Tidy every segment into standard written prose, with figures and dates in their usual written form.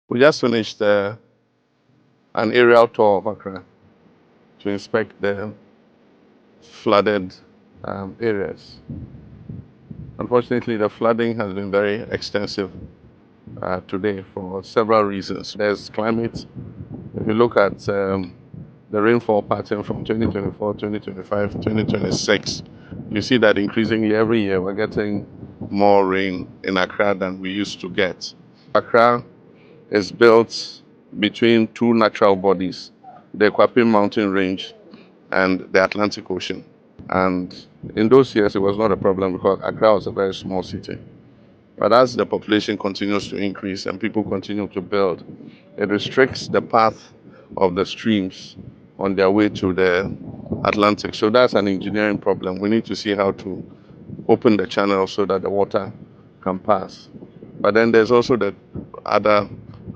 We just finished an aerial tour of Accra to inspect the flooded areas. Unfortunately, the flooding has been very extensive today for several reasons. There's climate. If you look at the rainfall pattern from 2024, 2025, 2026, you see that increasingly every year we're getting more rain in Accra than we used to get. Accra is built between two natural bodies, the Kwapim Mountain Range and the Atlantic Ocean. And in those years, it was not a problem because Accra was a very small city. But as the population continues to increase and people continue to build, it restricts the path of the streams on their way to the Atlantic. So that's an engineering problem. We need to see how to open the channel so that the water can pass. But then there's also the other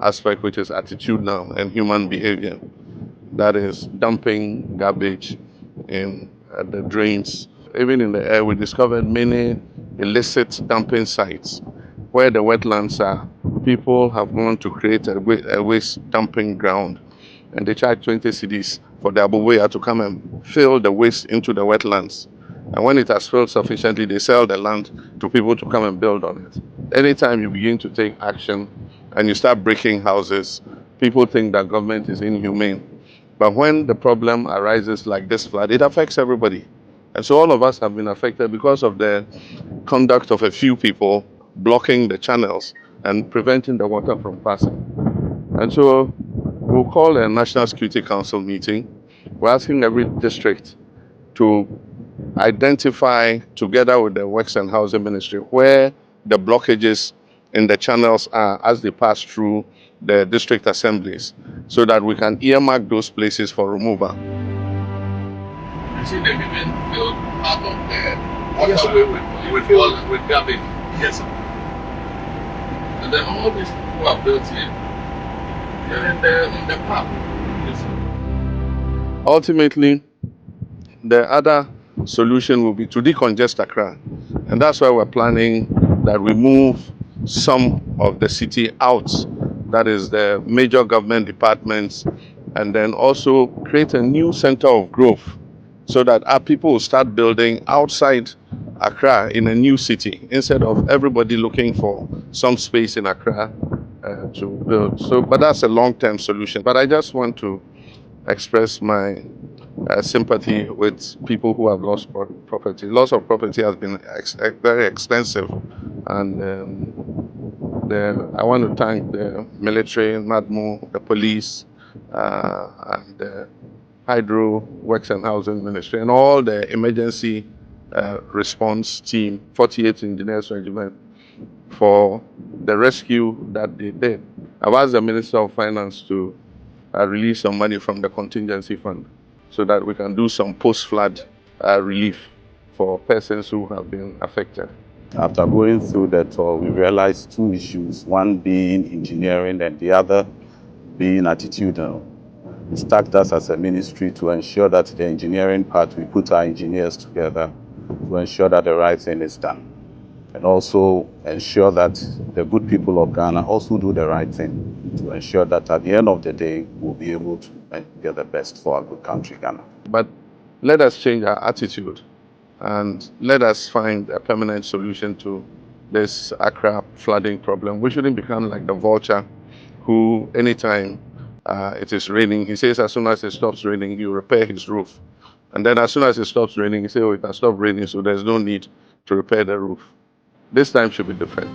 aspect, which is attitudinal and human behavior. That is dumping garbage in the drains. Even in the air, we discovered many illicit dumping sites where the wetlands are. People have gone to create a waste dumping ground, and they charge 20 cedis for the abubuya to come and fill the waste into the wetlands. And when it has filled sufficiently, they sell the land to people to come and build on it. Anytime you begin to take action and you start breaking houses, people think that government is inhumane. But when the problem arises like this flood, it affects everybody. And so all of us have been affected because of the conduct of a few people blocking the channels and preventing the water from passing. And so we'll call a National Security Council meeting. We're asking every district to identify, together with the Works and Housing Ministry, where the blockages in the channels are as they pass through the district assemblies, so that we can earmark those places for removal. You see, they've even filled part of the waterway with garbage. Yes, sir. And then all these people are built here. They're in the park. Yes, sir. Ultimately, the other solution will be to decongest Accra. And that's why we're planning that we move some of the city out. That is the major government departments, and then also create a new center of growth so that our people will start building outside Accra in a new city instead of everybody looking for some space in Accra to build. So, but that's a long-term solution. But I just want to express my sympathy with people who have lost property. Loss of property has been very extensive, and I want to thank the military, MADMO, the police, and the Hydro, Works and Housing Ministry, and all the emergency response team, 48th Engineers Regiment, for the rescue that they did. I've asked the Minister of Finance to release some money from the contingency fund so that we can do some post-flood relief for persons who have been affected. After going through that tour, we realized two issues, one being engineering and the other being attitudinal. It tasked us as a ministry to ensure that the engineering part, we put our engineers together to ensure that the right thing is done. And also ensure that the good people of Ghana also do the right thing to ensure that at the end of the day, we'll be able to get the best for our good country, Ghana. But let us change our attitude and let us find a permanent solution to this Accra flooding problem. We shouldn't become like the vulture who, anytime it is raining, he says as soon as it stops raining, he will repair his roof. And then as soon as it stops raining, he says, oh, it has stopped raining, so there's no need to repair the roof. This time should be different.